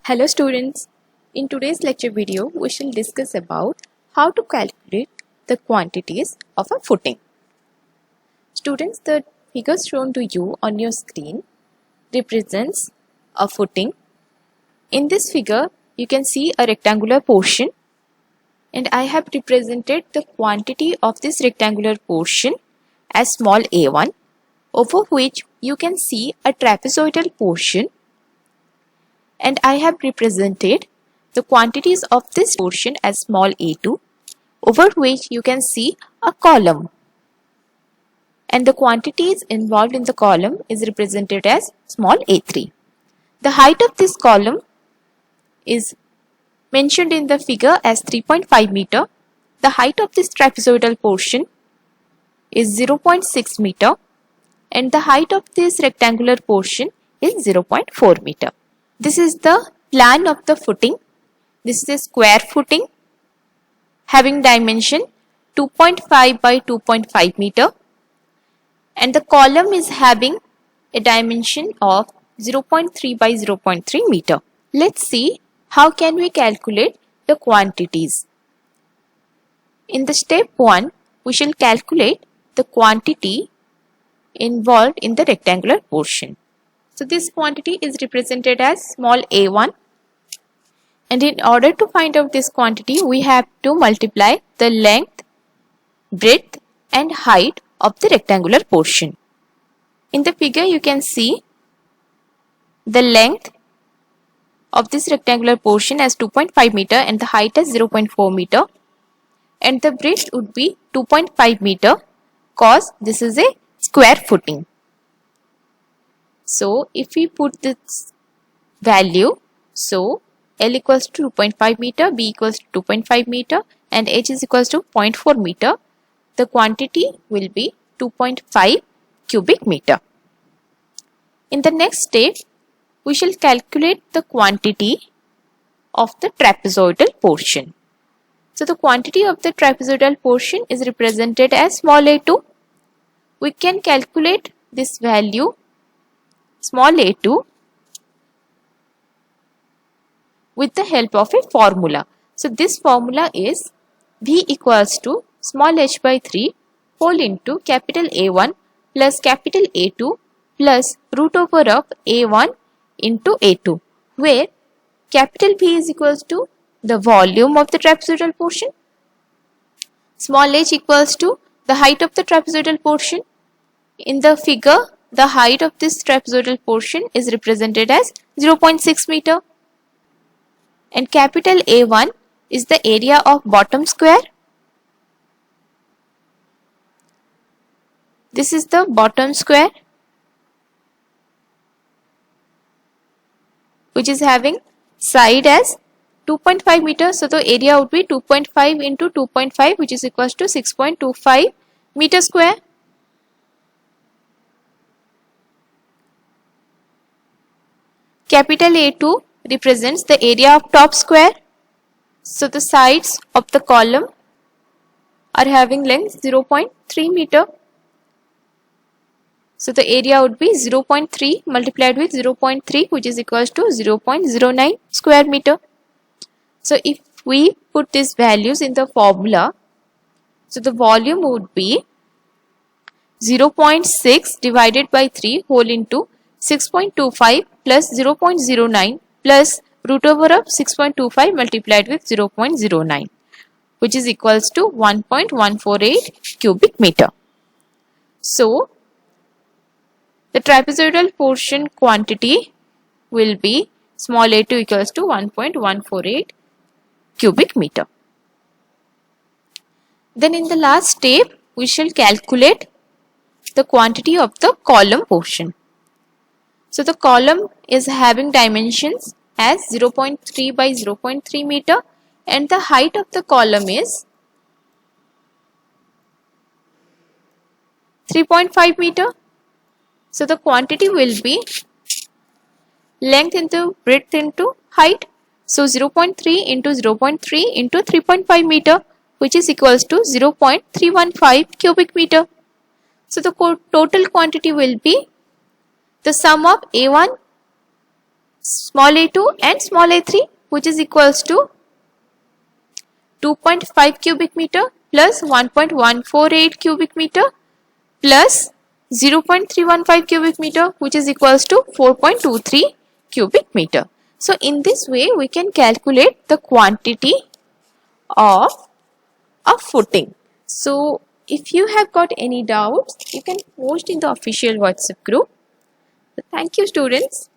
Hello students, in today's lecture video we shall discuss about how to calculate the quantities of a footing. Students, the figure shown to you on your screen represents a footing. In this figure you can see a rectangular portion and I have represented the quantity of this rectangular portion as small a1, over which you can see a trapezoidal portion, and I have represented the quantities of this portion as small a2, over which you can see a column, and the quantities involved in the column is represented as small a3. The height of this column is mentioned in the figure as 3.5 meter. The height of this trapezoidal portion is 0.6 meter and the height of this rectangular portion is 0.4 meter. This is the plan of the footing. This is a square footing having dimension 2.5 by 2.5 meter and the column is having a dimension of 0.3 by 0.3 meter. Let's see how can we calculate the quantities. In the step 1, we shall calculate the quantity involved in the rectangular portion. So this quantity is represented as small a1, and in order to find out this quantity we have to multiply the length, breadth and height of the rectangular portion. In the figure you can see the length of this rectangular portion as 2.5 meter and the height as 0.4 meter, and the breadth would be 2.5 meter cause this is a square footing. So if we put this value, so L equals to 2.5 meter, B equals to 2.5 meter and H is equals to 0.4 meter, the quantity will be 2.5 cubic meter. In the next step, we shall calculate the quantity of the trapezoidal portion. So the quantity of the trapezoidal portion is represented as small a2. We can calculate this value small a2 with the help of a formula. So this formula is V equals to small h by 3 whole into capital A1 plus capital A2 plus root over of A1 into A2, where capital V is equals to the volume of the trapezoidal portion, small h equals to the height of the trapezoidal portion. In the figure, the height of this trapezoidal portion is represented as 0.6 meter and capital A1 is the area of bottom square. This is the bottom square which is having side as 2.5 meter. So the area would be 2.5 into 2.5 which is equals to 6.25 meter square. Capital A2 represents the area of top square. So the sides of the column are having length 0.3 meter. So the area would be 0.3 multiplied with 0.3 which is equals to 0.09 square meter. So if we put these values in the formula, so the volume would be 0.6 divided by 3 whole into 6.25 plus 0.09 plus root over of 6.25 multiplied with 0.09 which is equals to 1.148 cubic meter. So the trapezoidal portion quantity will be small a2 equals to 1.148 cubic meter. Then in the last step, we shall calculate the quantity of the column portion. So the column is having dimensions as 0.3 by 0.3 meter and the height of the column is 3.5 meter. So the quantity will be length into breadth into height. So 0.3 into 0.3 into 3.5 meter which is equals to 0.315 cubic meter. So the total quantity will be the sum of A1 small a2 and small a3, which is equals to 2.5 cubic meter plus 1.148 cubic meter plus 0.315 cubic meter, which is equals to 4.23 cubic meter. So in this way we can calculate the quantity of a footing. So if you have got any doubts, you can post in the official WhatsApp group. Thank you, students.